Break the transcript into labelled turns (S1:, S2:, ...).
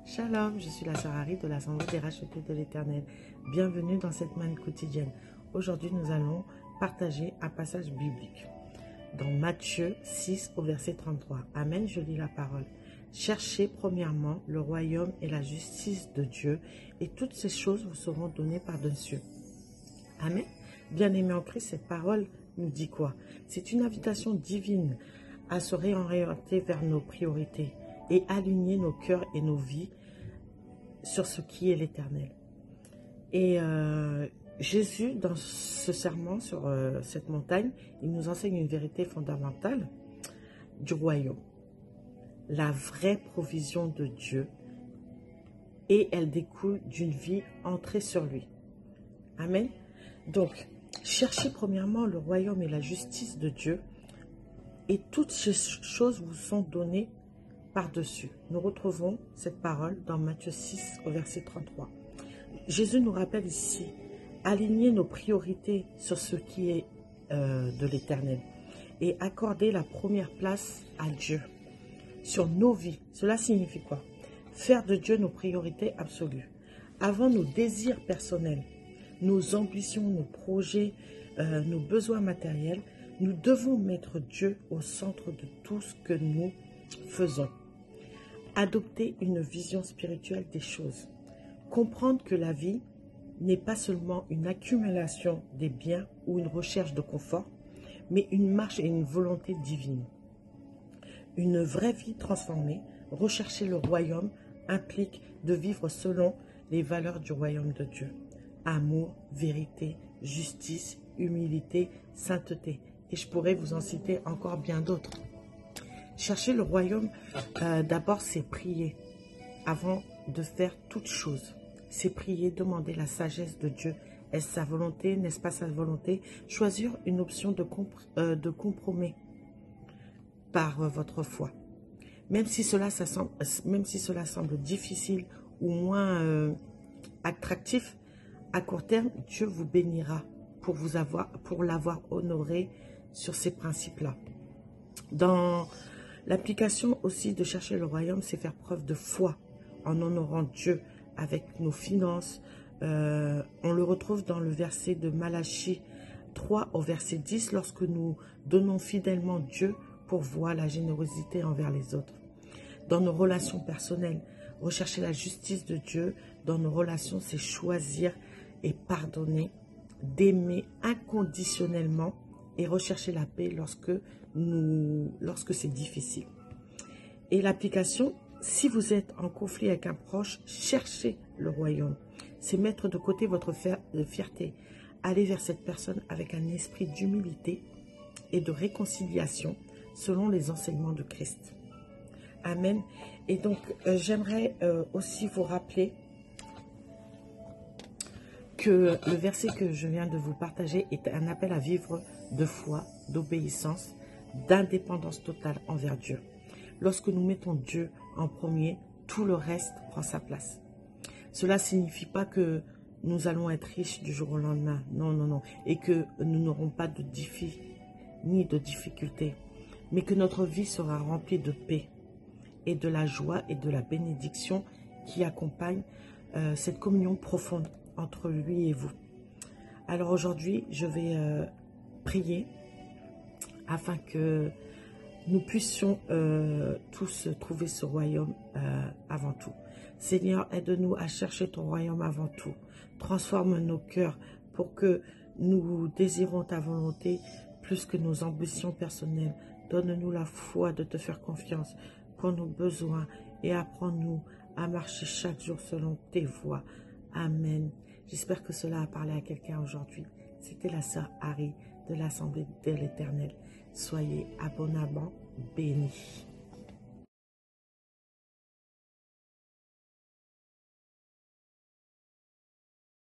S1: Shalom, je suis la sœur Harry de l'Assemblée des rachetés de l'Éternel. Bienvenue dans cette manne quotidienne. Aujourd'hui, nous allons partager un passage biblique dans Matthieu 6 au verset 33. Amen, je lis la parole. Cherchez premièrement le royaume et la justice de Dieu, et toutes ces choses vous seront données par-dessus. Amen. Bien-aimés en Christ, cette parole nous dit quoi? C'est une invitation divine à se réorienter vers nos priorités et aligner nos cœurs et nos vies sur ce qui est l'éternel. Et Jésus, dans ce serment sur cette montagne, il nous enseigne une vérité fondamentale du royaume. La vraie provision de Dieu, et elle découle d'une vie entrée sur lui. Amen. Donc, cherchez premièrement le royaume et la justice de Dieu, et toutes ces choses vous sont données par-dessus. Nous retrouvons cette parole dans Matthieu 6 au verset 33. Jésus nous rappelle ici, aligner nos priorités sur ce qui est de l'éternel et accorder la première place à Dieu sur nos vies. Cela signifie quoi? Faire de Dieu nos priorités absolues. Avant nos désirs personnels, nos ambitions, nos projets, nos besoins matériels, nous devons mettre Dieu au centre de tout ce que nous faisons. Adopter une vision spirituelle des choses. Comprendre que la vie n'est pas seulement une accumulation des biens ou une recherche de confort, mais une marche et une volonté divine. Une vraie vie transformée, rechercher le royaume, implique de vivre selon les valeurs du royaume de Dieu. Amour, vérité, justice, humilité, sainteté. Et je pourrais vous en citer encore bien d'autres. Chercher le royaume, d'abord, c'est prier avant de faire toute chose. C'est prier, demander la sagesse de Dieu. Est-ce sa volonté, n'est-ce pas sa volonté? Choisir une option de compromis par votre foi. Même si cela semble difficile ou moins attractif, à court terme, Dieu vous bénira pour l'avoir honoré sur ces principes-là. Dans l'application aussi de chercher le royaume, c'est faire preuve de foi en honorant Dieu avec nos finances. On le retrouve dans le verset de Malachie 3 au verset 10, lorsque nous donnons fidèlement Dieu pour voir la générosité envers les autres. Dans nos relations personnelles, rechercher la justice de Dieu dans nos relations, c'est choisir et pardonner, d'aimer inconditionnellement et rechercher la paix lorsque c'est difficile. Et l'application, si vous êtes en conflit avec un proche, cherchez le royaume. C'est mettre de côté votre fierté. Aller vers cette personne avec un esprit d'humilité et de réconciliation selon les enseignements de Christ. Amen. Et donc, j'aimerais aussi vous rappeler que le verset que je viens de vous partager est un appel à vivre de foi, d'obéissance, d'indépendance totale envers Dieu. Lorsque nous mettons Dieu en premier, tout le reste prend sa place. Cela ne signifie pas que nous allons être riches du jour au lendemain. Non, non, non. Et que nous n'aurons pas de défis ni de difficultés. Mais que notre vie sera remplie de paix et de la joie et de la bénédiction qui accompagne cette communion profonde entre lui et vous. Alors aujourd'hui, je vais prier afin que nous puissions tous trouver ce royaume avant tout. Seigneur, aide-nous à chercher ton royaume avant tout. Transforme nos cœurs pour que nous désirons ta volonté plus que nos ambitions personnelles. Donne-nous la foi de te faire confiance pour nos besoins et apprends-nous à marcher chaque jour selon tes voies. Amen. J'espère que cela a parlé à quelqu'un aujourd'hui. C'était la sœur Harry de l'Assemblée de l'Éternel. Soyez abondamment bénis.